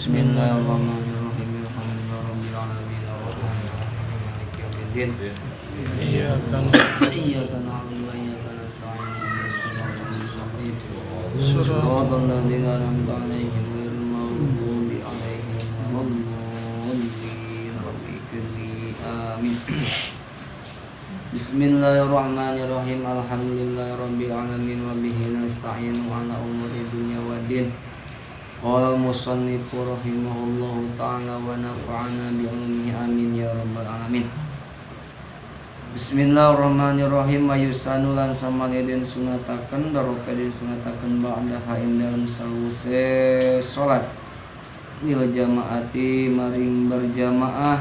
Bismillahirrahmanirrahim. Alhamdulillahirabbil alamin arrahmanirrahim maliki yaumiddin. Iyyaka na'budu wa iyyaka nasta'in ihdinas siratal mustaqim. Shiratal ladzina an'amta 'alaihim ghairil maghdubi 'alaihim waladdallin. Amin. Bismillahirrahmanirrahim. Alhamdulillahirabbil alamin wa bihi nasta'inu 'ala umuri dunya waddin. Qala al-musannifu rahimahullahu ta'ala wa nafa'ana bi'ilmihi amin ya rabbal alamin. Bismillahirrahmanirrahim. Wa yusanu lan samalidin sunataken daropedin sunataken ba'daha ing dalem sawise salat lil jamaati maring berjamaah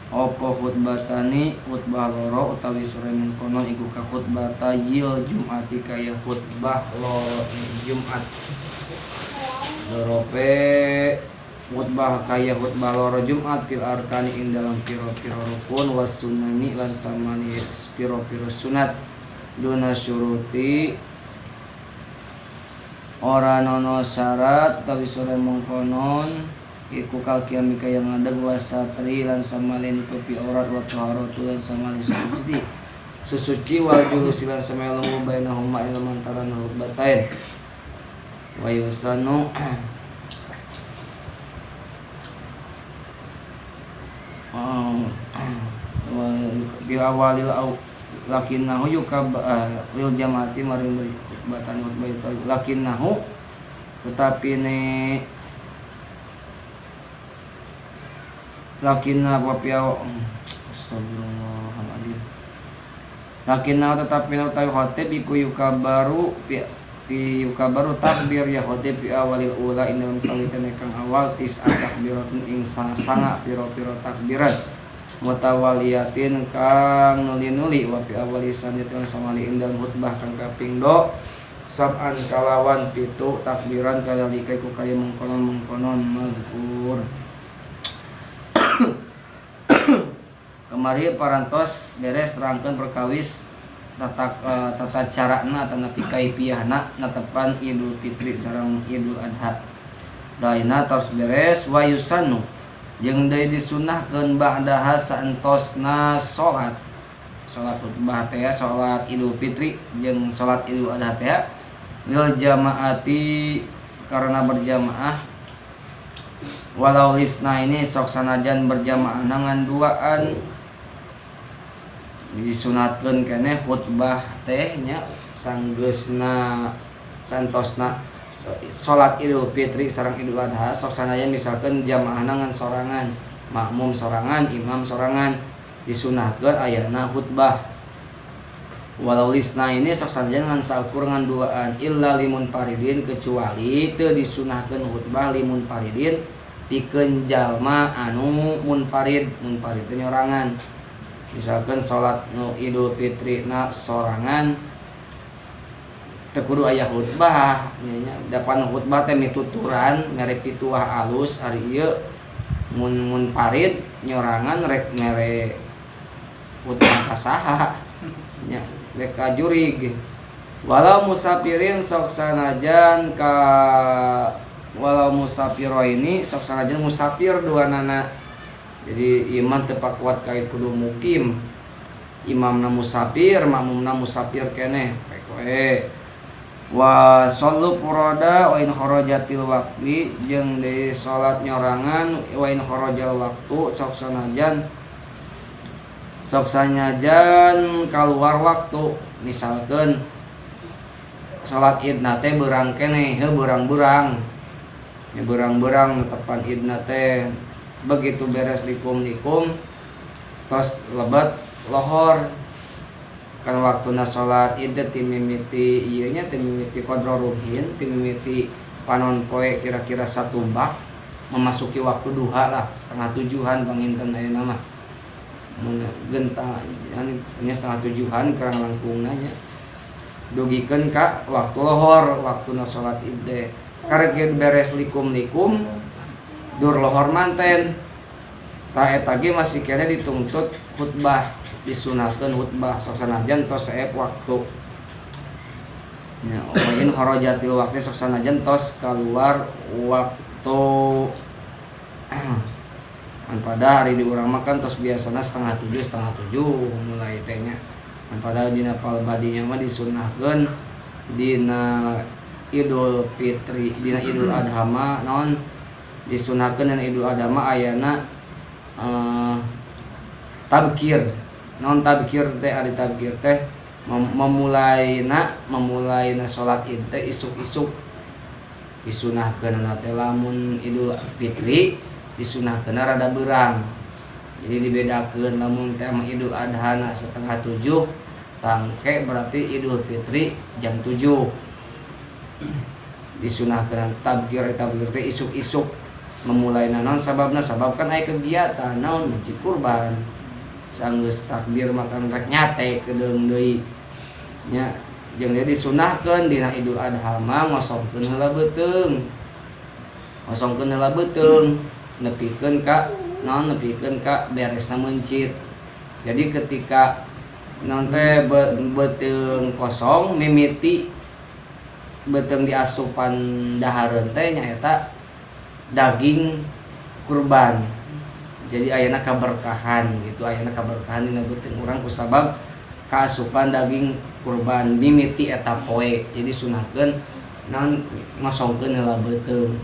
apa khutbatani khutbah loro utawi sore mengkono iku ka khutbah tayyil jumati kaya khutbah loro Jumat. Dorope khutbah kaya khutbah loro Jumat fil arkani ing dalam piro-piro rukun was sunani lan samani piro-piro sunat duna syuruti ora nono syarat tapi sore mengkonon iku kal kiami kaya ngadeg wasatri lan samalin topi aurat wa taharatu lan samalin susuci wal julusi lan samalin bainahuma ila mantaran khutbatain wa yusanu bi awalil lakinnahu yukab lil jamaati maring batani khutbah lakinnahu tetapi ne lakinna wa piaw astagfirullahaladzim lakinnahu tetapi utawi khatib iku yukabaru yukabaru takbir ya khatib fi awalil ula ing dalam kawitan kang awal tis takbiratun ing sanga piro-piro takbirat mutawaliyatin kang nuli-nuli wa fi awali sanatin samali ing dalam khutbah kang kaping do sab'an kalawan pitu takbiran kalalika iku kaya mengkonon mazkur. Kemari parantos beres terangkeun perkawis tata carana atau napi kaifiyahna natepan Idul Fitri sareng Idul Adha. Daina tos beres wa yusannu jeung deui disunahkeun ba'daha saentosna salat khutbah teh salat Idul Fitri jeung salat Idul Adha teh lil jamaati karena berjamaah walau lisna ini sok sanajan berjamaah nangan duaan disunatkeun keneh khutbah teh nya sanggeusna santosna salat Idul Fitri sareng Idul Adha sok sanajan misalkeun jamaah nangan sorangan makmum sorangan imam sorangan disunahkeun ayana khutbah walau lisna ini sok sanajan ngan saukur ngan duaan illa limun paridin kecuali teu disunahkeun khutbah limun paridin pikeun jalma anu munfarid teh nyorangan misalkan salat nu Idul Fitri na sorangan teu kudu aya khutbah nya dapan khutbah teh mituturan mere pituah alus ari ieu mun parid nyorangan rek mere khutbah kasaha nya rek kajurig walau musafirin sok sanajan ka walau musafiro ini sok sanajan musafir dua nana jadi imam tepak kuat kait kudu mukim imamna musafir makmumna musafir keneh poe wa shollu furada wa in kharajatil waqti jeung di salat nyorangan wa in kharajal waktu sok sanajan kaluar waktu misalkeun salat id teh beurang keneh beurang-beurang ya beurang-beurang netepan id teh begitu beres likum tos lebat lohor kan waktuna salat id timimiti ieu nya timimiti qadra ruhin timimiti panon poe kira-kira 1 bak memasuki waktu duha lah setengah tujuhan panginten ayeuna mah mun genta nya setengah tujuhan kerang langkungna nya dugikeun ka waktu lohor waktuna salat id karek beres likum dur lohor manten ta eta ge masih kena dituntut khutbah disunahkeun khutbah sok sanajan tos saep waktu nya in kharajatil waqti sok sanajan tos kaluar waktu gitu. Pada hari di urang makan tos biasana setengah tujuh mulai tehnya. Pada dina palbadinya mah disunahkeun dina Idul Fitri, dina Idul Adha mah naon disunahkeun dina Idul Adha mah ayana tabkir. Naon tabkir teh? Ari tabkir teh memulaina salat Id teh isuk-isuk. Disunahkeun teh lamun Idul Fitri disunahkeun rada beurang. Jadi dibedakeun lamun teh Idul Adha na setengah 7 tangke berarti Idul Fitri jam 7. Disunahkeun tabkir teh isuk-isuk memulai naon sababna sabab kan aya kegiatan naon mencit kurban. Sanggeus takbir makan rek nyate kedeung deui nya. Jeung dia disunahkeun dina Idul Adha mah ngosongkeun heula beuteung. Ngosongkeun heula beuteung nepikeun ka beresna mencit. Jadi ketika naon teh beuteung kosong mimiti beuteung diasupan dahareun teh nyaeta daging kurban. Jadi ayana kaberkahan gitu, ayana kaberkahan dina beuteung urang kusabab kaasupan daging kurban mimiti eta poe. Jadi sunahkeun naon ngosongkeun heula beuteung.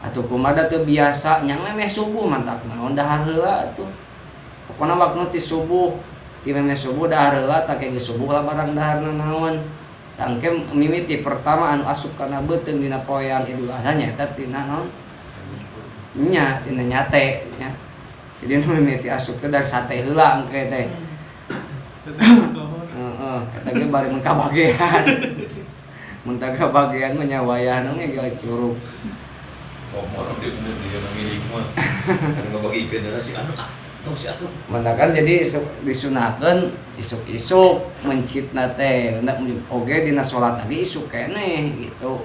Atuh kumaha teu biasa nyang memeh subuh mantap naon dahar heula atuh. Pokona waktu ti subuh, ti memeh subuh dahar heula tak geus subuh lah barang daharna naon. Tangke mimiti pertama anu asup kana beuteung dina poean Idul Adha nyaeta tina naon? Nya tina nyate nya. Jadi nu mimiti asup teh dari sate heula engke teh. Heeh, eta ge bari mun kabagean. Mun teu kabagean mah nya wayahna ge geus curug. Komor dia milik mah. Anu ngabagikeun si anu tong si anu. Manakan jadi disunahkeun isuk-isuk mencitna teh. Hendak oge dina salat tadi isuk keneh gitu.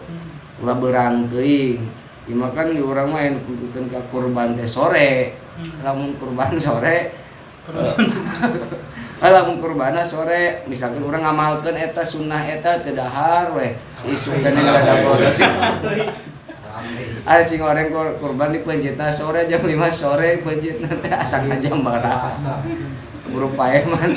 Ulah beurang teuing. Ieu kan di urang mah pikeun ka kurban teh sore. Lamun kurban sore lamun kurbana sore misalkan urang ngamalkeun eta sunnah eta teu dahar we isuk keneh rada bodas. Ada sing goreng kurban di pencitna sore jam 5 sore pencitna teh asakna jam baraha. Buru paeh man.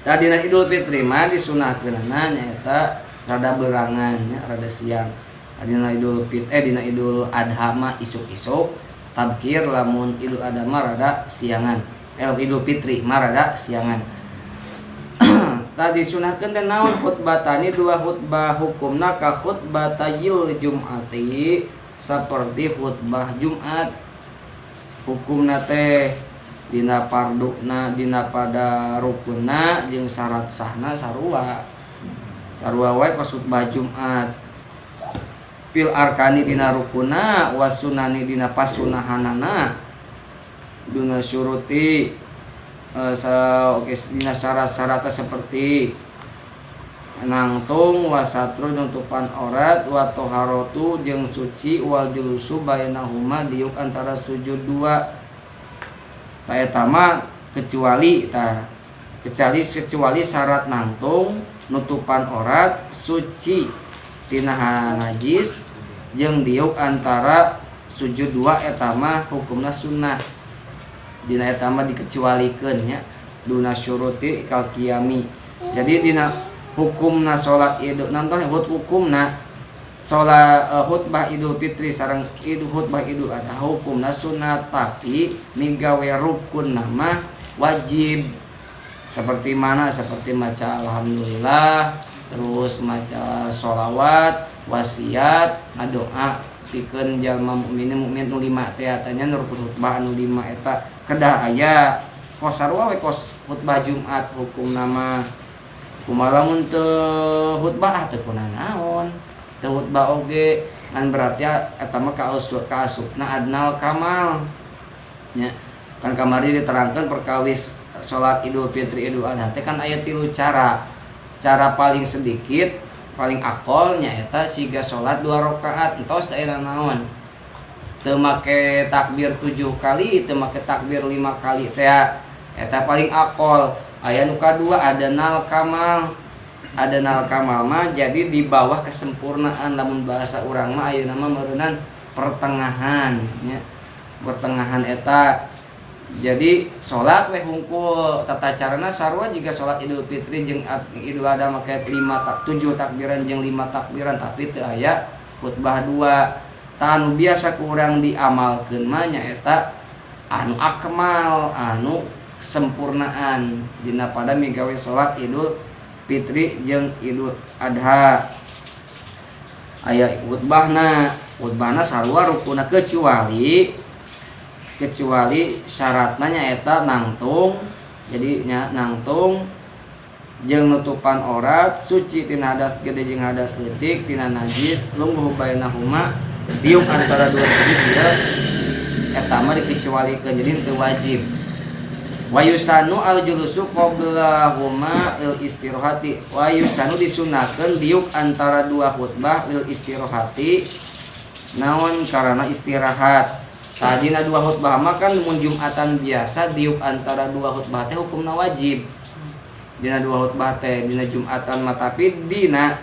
Tadina Idul Fitri mah disunahkeunna nyaeta rada beurangan nya rada siang. Dina dina Idul Adha mah isuk-isuk, tabkir lamun Idul Adha mah rada siangan. Idul Fitri mah rada siangan. Tadi sunahkeun teh naon khutbatani dua khutbah hukumna ka khutbatayil Jum'ati saperti khutbah Jumat. Hukumna teh dina farduna dina pada rukunna jeung syarat sahna sarua. Sarua wae ka khutbah Jumat. Fil arkani dina rukunna was sunani dina pasunahanana duna syuruti dina syarat-syaratna seperti nangtung wasatru nutupan aurat wa toharotu jeung suci wal julusu bainahuma diuk antara sujud dua. Ta eta mah kecuali syarat nangtung nutupan aurat suci tina najis jeung diuk antara sujud dua eta mah hukumna sunnah. Dina eta mah dikecualikeun nya duna syuruti kal qiyami. Jadi dina hukumna salat Idul nanti hukumna salat khutbah Idul Fitri sareng khutbah Idul Adha hukumna sunnah tapi migawe rukun nama wajib. Seperti mana? Seperti maca alhamdulillah, terus maca sholawat, wasiat, doa pikeun jalma mukmin nu 5 teh tanya nur khutbah anu 5 eta kedah aya kos sarua we kos khutbah Jumat hukum nama kumaha lamun teu khutbah teu kunaon teu khutbah oge ngan berarti eta mah kaasupna adnal kamal nya kan kamari diterangkeun perkawis salat Idul Fitri Idul Adha teh kan aya 3 cara. Cara paling sedikit paling akolnya eta siga salat 2 rakaat entos teh naon teu make takbir 7 kali teu make takbir 5 kali teh eta paling akol. Aya nu kadua adanal kamal adanal kamal mah jadi di bawah kesempurnaan, lamun bahasa urang mah ayeuna mah meureunnan pertengahan nya. Pertengahan eta. Jadi salat we hungkul tata carana sarua jika salat Idul Fitri jeung Idul Adha make 7 takbiran jeung 5 takbiran, tapi teu aya khutbah 2. Tanu biasa ku urang diamalkeun mah nyaeta anu akmal, anu sempurnaan dina pada migawe salat Idul Fitri jeung Idul Adha. Aya khutbahna sarua rukunna kecuali syaratna nyaeta nangtung. Jadi nya nangtung jeung nutupan aurat, suci tina hadas gede jeung hadas leutik, tina najis, lungguh bainahuma, biuk antara dua najis dia eta mah dikecualikeun, jadi teu wajib. Wa yusanu al julusu qablahuma lil istirahati. Wa yusanu disunahkeun diuk antara dua khutbah lil istirahati, naon karana istirahat. Tadina dua khutbah mah kan mun Jumatan biasa diuk antara dua khutbah teh hukumna wajib. Dina dua khutbah teh dina Jumatan mah, tapi dina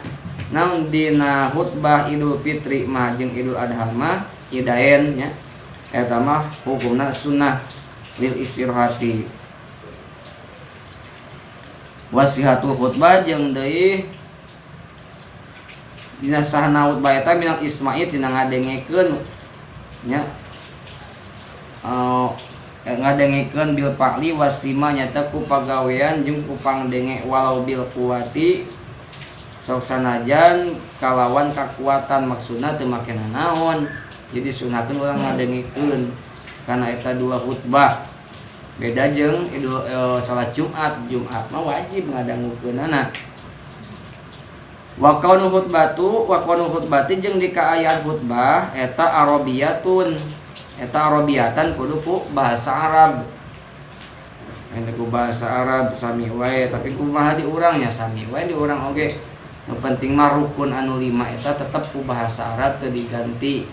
naon dina khutbah Idul Fitri mah jeung Idul Adha mah idaen nya. Eta mah hukumna sunnah lil istirahati. Wasihatul khutbah jeung deui dina sahana khutbah eta minal isma'i tina ngadengekeun nya. Ngadengekeun bil pakli wasima nyata ku pagawean jeung ku pangdenge walau bil kuwati sok sanajan kalawan kakuatan, maksudna teu make naon. Jadi sunatkeun urang ngadengekeun kana eta dua khutbah. Beda jeung salat Jumat mah wajib ngadangukeunana. Wa qaunu khutbati jeung di kaayaan khutbah eta arabiyatun. Eta arabiyatan kudu ku bahasa Arab. Eta ku bahasa Arab sami wae, tapi kumaha di urangnya sami wae di urang oge. Nu penting mah rukun anu 5 eta tetep ku bahasa Arab teu diganti.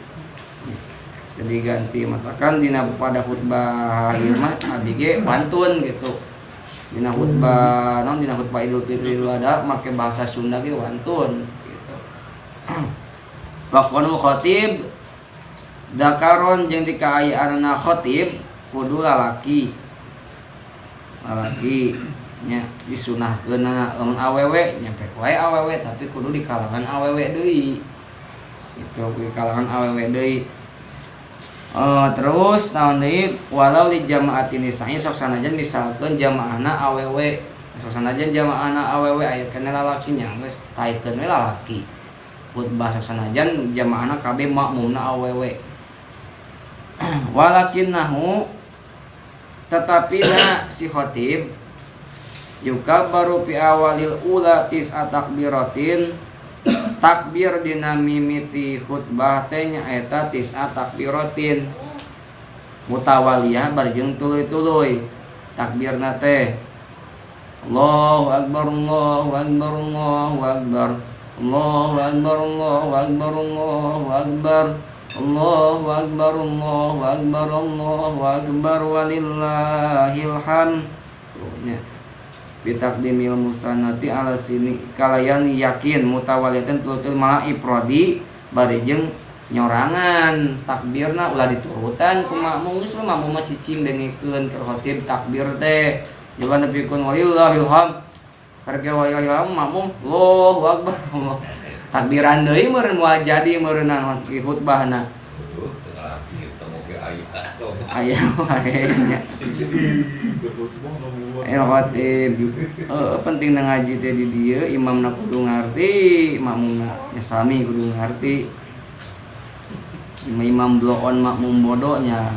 Teu diganti matakan dina pada khutbah ieu mah abi ge wantun gitu. Dina khutbah Idul Fitri Idul Adha make bahasa Sunda ge wantun gitu. Wa qanul khatib dakaron jeung di kaayaanna khatib kudu lalaki nya disunahkeunna lamun awewe nya pek wae awewe, tapi kudu di kalangan awewe deui. Itu di kalangan awewe deui. Terus naon deui walau li jamaatin nisa'i sok sanajan misalkeun jamaahna awewe, sok sanajan jamaahna awewe aya kana lalaki nya geus taikeun we lalaki. Khutbah sok sanajan jamaahna kabeh makmumna awewe. Walakinnahu tetapi na si khatib yuka baru fi awalil ula tis'a takbiratin, takbir dina mimiti khutbah teh nya eta tis'a takbiratin mutawaliyah barjeng tuluy-tuluy. Takbirna teh Allahu akbar Allahu akbar Allahu akbar Allahu akbar Allahu akbar Allahu akbar Allahu akbar Allahu akbar Allahu akbar walillahil hamd. Bitaqdimil musannati ala sini kalayan yakin mutawaliyatan tulutul malah ifradi bari jeung nyorangan takbirna ulah diturutan ku makmum geus makmum mah cicing dengekeun keur khatib takbir teh jaban nepikeun walillahil hamd karge walillahil hamd makmum Allahu akbar Allah takbiran deui meureun moal jadi meureunna khutbahna. Tengah hati ketemu ge Aya wae nya. Khatib. Penting ngaji teh di dieu imamna kudu ngarti, makmumna nya sami kudu ngarti. Imam bloon makmum bodoh nya.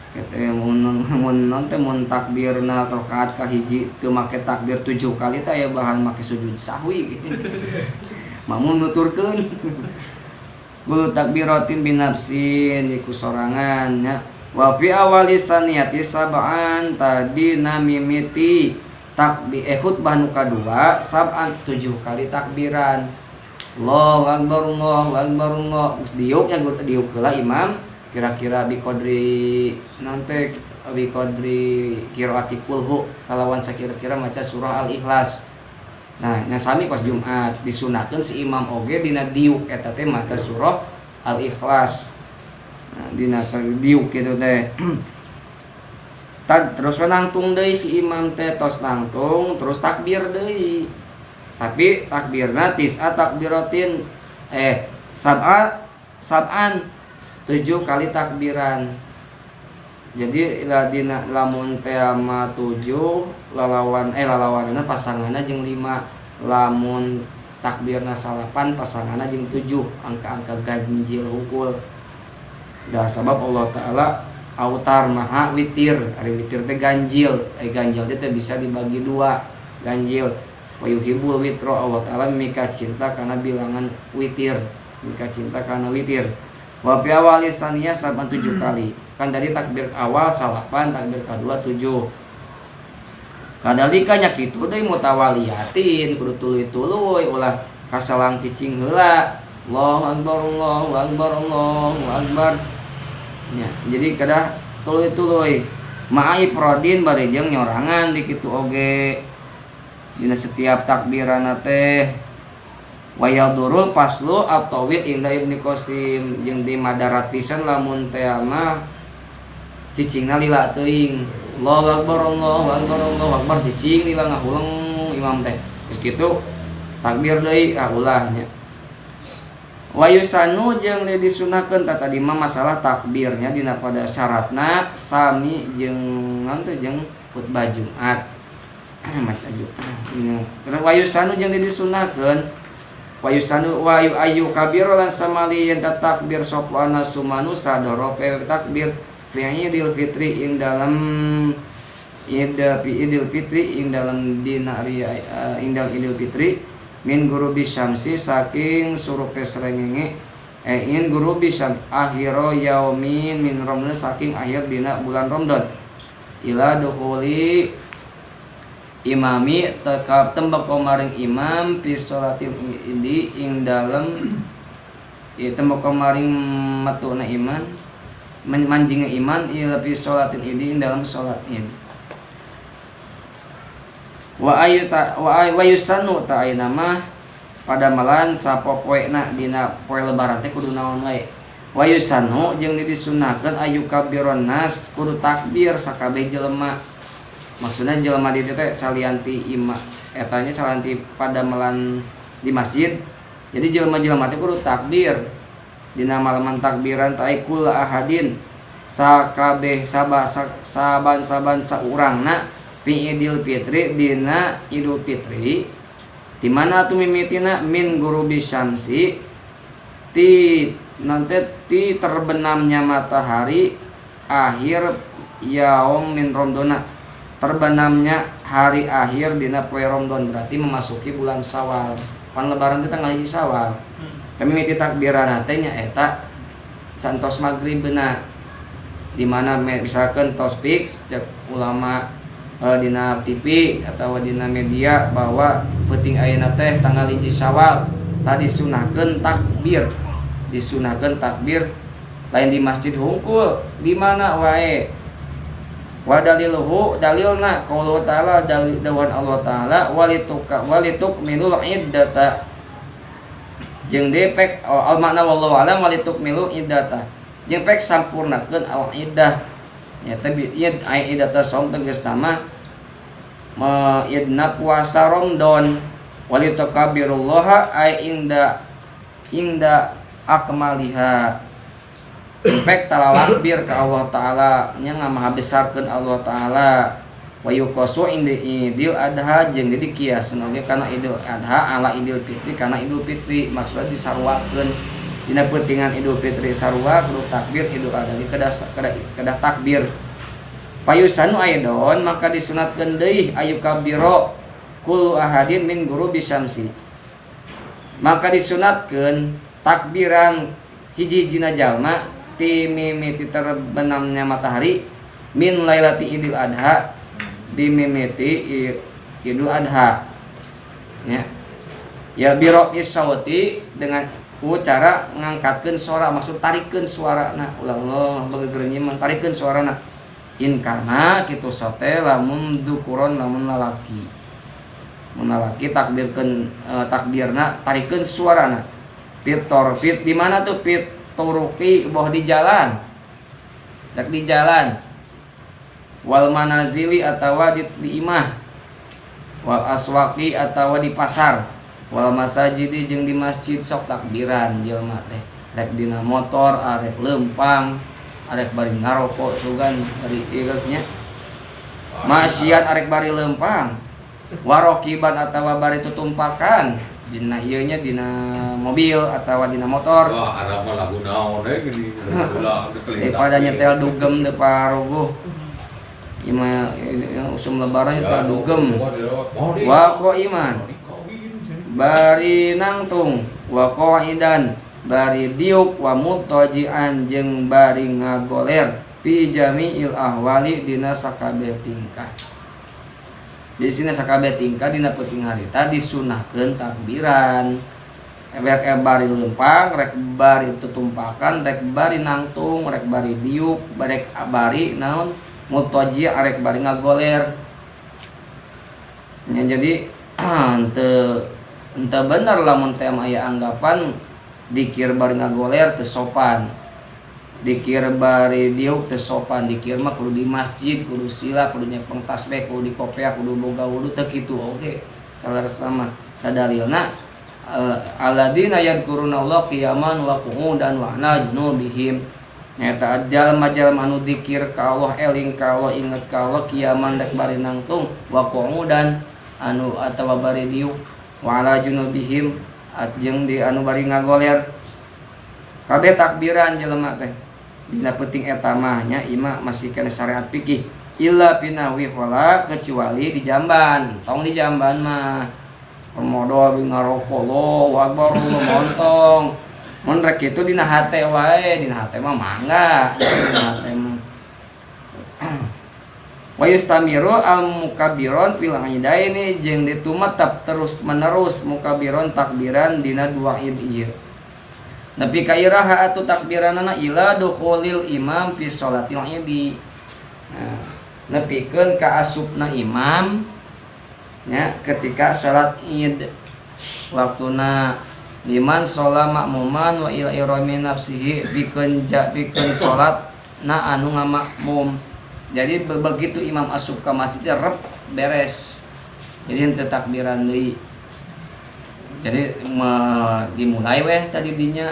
Kete mun takbirna rakaat kahiji teu make takbir 7 kali teh aya bahan make sujud sahwi. Makmum nuturkeun. Qul takbiratin binafsin iku sorangan nya. Wa fi awali saniyati sab'an tadi namimiti khutbah nu kadua sab'an 7 kali takbiran. Allahu akbar Allahu akbar Allah. Geus diuk nya diuk heula imam kira-kira biqadri nanti biqadri qiraati kulhu kalawan sakira-kira maca surah Al-Ikhlas. Nah nya sami kos Jumat disunahkeun si imam oge dina diuk eta teh maca surah Al-Ikhlas. Nah dina diuk kitu teh terus nangtung deui si imam teh tos nangtung terus takbir deui. Tapi takbirna tis'a takbiratin sab'an 7 kali takbiran. Jadi dina lamun teh ama 7 lalawanna pasanganna jeung 5, lamun takbirna salapan pasanganna jeung 7, angka-angka ganjil hungkul. Da sabab Allah taala autar maha witir, ari witir teh ganjil. Ganjil teh bisa dibagi 2, ganjil. Wa yuhibbul witro, Allah taala mika cinta kana bilangan witir, mika cinta kana witir. Wa fi awali saniyah 7 kali. Kan tadi takbir awal salapan, takbir kedua 7. Kadalika nya kitu deui mutawaliyatin kudu tuluy-tuluy ulah kasalang cicing heula. Allahu akbar, Allahu akbar, Allahu akbar. Ya, jadi kada tuluy-tuluy. Ma'ai prodin bari jeung nyorangan di kitu oge. Dina setiap takbirana teh wayadurul paslu at-tawil inda Ibnu Qasim jeung di madarat pisan lamun teh mah cicingna lila teuing. Allahu akbar, Allahu akbar, Allahu akbar cicing lila ngahulang imam teh. Geus kitu takbir deui ulah nya. Wayusanu jeung disunahkeun tadi mah masalah takbirnya dina pada syaratna sami jeung jeung khutbah Jumat. Maca Jumat. Terus wayusanu jeung disunahkeun wayusanu wayu ayu kabir lan samali yen takbir sopana sumanu sadoro takbir fi idul fitri ing dalam idul fitri ing dalam dina indal idul fitri min gurubi syamsi saking surupe srengenge in gurubi syam akhiro yaumin min Ramadan saking akhir dina bulan Ramadan ila dukhuli imami tekap tembak komaring imam fi sholatil idi ing dalem tembak komaring matuna iman manjinge iman ila fi sholatil idi ing dalem salat id. Wa ayusanu ta ayeuna mah pada malan sapopoena dina poe lebaran teh kudu naon wae. Wa yusanu jeung disunahkeun ayu kabiron nas kudu takbir sakabeh jelema. Maksudna jelema di teh salianti imam eta nya salianti pada malan di masjid. Jadi jelema-jelema teh kudu takbir. Dina malaman takbiran ta kul ahadin sakabeh saban-saban saurangna fi idul fitri dina idul fitri di mana tu mimitina min gurubi syamsi ti nanti ti terbenamnya matahari akhir yaum min Ramadan, terbenamnya hari akhir dina poe Ramadan berarti memasuki bulan Syawal. Pan lebaran teh tanggal 1 Syawal. Kami miti takbiran teh nya eta santos maghribna di mana misalkan tos fix cek ulama dina TV atau dina media bahwa penting ayeuna teh tanggal 1 Syawal tadi disunahkeun takbir lain di masjid hungkul di mana wae. Wa daliluhu dalilna qaulullah ta'ala dawuhan Allah taala walituk minul iddata jeung depek al makna wallahu alam walituk milu iddata jeung pek sampurnakeun al iddah. Ya tapi id ai idata som tegas nama idna puasa Ramadan walitakabirullah ai inda akmaliha pek talalakbir ka Allah taala nya ngamaha besarkeun Allah taala wa yuqasu idil adha jeung jadi kiasan oge kana idul adha ala idul fitri kana idul fitri maksudna disarwakeun dina pentingan idul fitri sarua kudu takbir idul adha kedah takbir. Payusanu aidon maka disunatkeun deui ayu kabiro kul ahadin min gurubi syamsi. Maka disunatkeun takbiran hiji-hijina jalma ti mimiti terbenamnya matahari min lailati idul adha di mimiti idul adha. Ya biro isawati dengan cara ngangkatkeun suara maksud tarikeun suarana ulah Allah begeurnya mentarikeun suarana in kana kitu sote lamun dukuron lamun lalaki mun lalaki takbirna tarikeun suarana fit torfit di mana tuh fit turuki boh di jalan dak di jalan wal manazili atawa di imah wal aswaqi atawa di pasar wal masajidi jeung di masjid sok takbiran jelema teh rek dina motor arek lempang arek bari ngarokok sugan bari ireuknya maksiat arek bari lempang warokiban atawa bari tutumpakan dina ieu nya dina mobil atawa dina motor wah arab mah lagu naon gini ulah daripada nyetel dugem teu parogoh ima usum lebaran nyetel dugem wa ko iman bari nangtung wa qaidan bari diuk wa mutajian jeung bari ngagoler fi jami'il ahwali dina sakabeh tingkah. Di sini sakabeh tingkah dina peuting harita disunahkeun takbiran. Rek bari lempang, rek bari tutumpakan, rek bari nangtung, rek bari diuk, rek bari naon mutaji rek bari ngagoler. Nya jadi ente bener lamun teh aya anggapan dikir bari ngagoler teu sopan. Dikir bari diuk teu sopan, dikir mah kudu di masjid, kudu sila, kudu nyepeng tasbih, kudu di kopiah, kudu boga wudu teu kitu oge. Salaresna mah dalilna alladzina yadhkurunallaha qiyaman wa qu'udan wa 'ala junubihim. Nyata jalma-jalma anu dikir ka Allah, eling ka Allah, inget ka Allah qiyaman dek bari nangtung wa qu'udan anu atawa bari diuk wa 'ala junubihim jeung di anu bari ngagoler. Kabeh takbiran jelema teh. Dina peuting eta mah nya ima masih kana syariat fikih illa pinawi wala kecuali di jamban. Tong di jamban mah pemodo abi ngarokok lo akbar lo montong. Mun rek kitu dina hate wae, dina hate mah mangga. Dina hate mah wa yustamiru al mukabbiron fil aidaini jeung ditumetep terus menerus mukabbiron takbiran dina dua id ieu. Tapi kairaha atu takbiranana ila dukhulil imam fi sholatil idi. Nah, nepikeun ka asupna imam nya ketika salat id. Waktuna liman sholat makmuman wa ila irami nafsihi pikeun salat na anu ngamakmum. Jadi begitu imam asup ka masjid rep beres. Jadi henteu takbiran deui. Jadi dimulai weh tadi dinya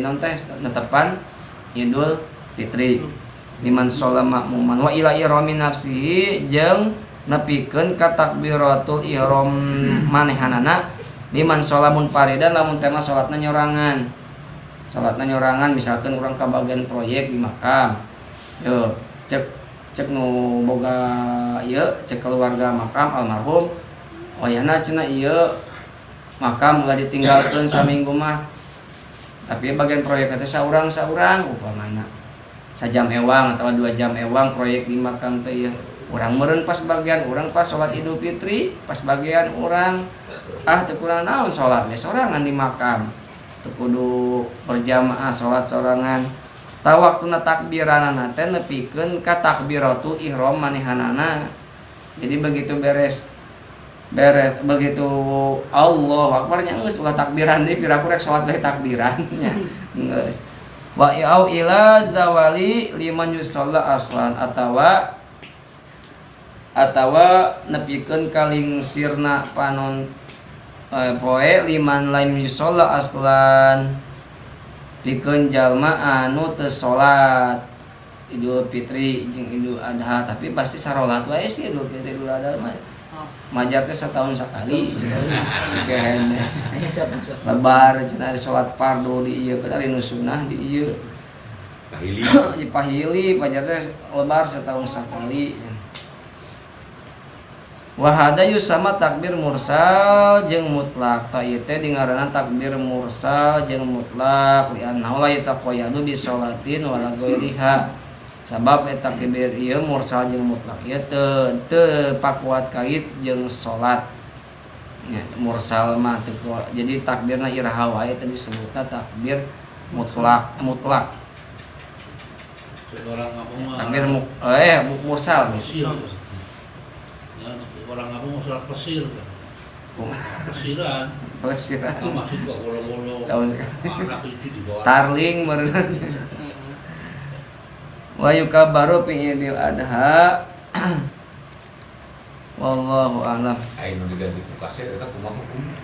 non teh netepan Idul Fitri liman sholat makmuman wa ila irami nafsihi jeung nepikeun ka takbiratul ihram manehanana liman sholat mun paridan lamun tema sholatna nyorangan. Sholatna nyorangan misalkan urang ka bagian proyek di makam. Yo cek nu boga ieu cek keluarga makam almarhum wayahna cenah ieu makam gak ditinggalkan saminggu mah tapi bagian proyek itu saurang upamana sajam ewang atau 2 jam ewang proyek di makam teh ya urang meureun pas bagian urang pas sholat Idul Fitri pas bagian urang teu kurang naon sholat we sorangan di makam teu kudu berjamaah sholat sorangan ta waktuna takbiranana teh nepikeun ka takbiratul ihram manehanana. Jadi begitu beres begitu Allahu Akbar nya geus ulah takbiran deui piraku rek salat bae takbiran nya geus wa au ila zawali liman yusalla aslan atawa nepikeun kalingsirna panon poe liman lain yusalla aslan pikeun jalma anu teu salat Idul Fitri jeung Idul Adha tapi pasti sarolat wae sih Idul Fitri Idul Adha mah majar teh setahun sekali kayaknya lebar cenah ada salat fardu di ieu kan ari nu sunnah di ieu pahili majar teh lebar setahun sekali wa hada yusama takbir mursal jeung mutlak ta ieu teh dingaranna takbir mursal jeung mutlak li annahu la yataqayyadu bi sholatin wala ghairiha. Sabab eta takbir ieu mursal jeung mutlak ieu teu pakuat kait jeung salat. Ya, mursal mah teu kuat. Jadi takbirna iraha wae tadi disebutna takbir mutlak. Orang kampung mah Takbir mursal. pesir. Ya, orang kampung mah sholat pesir. Pesiran. Pelesiran. Kan maksud gua golo-golo Tahun anak itu di bawah. tarling meureun. Wa yukabaru fi idil adha. Wallahu a'lam. Ayo diganti kulkasnya, kita kumaha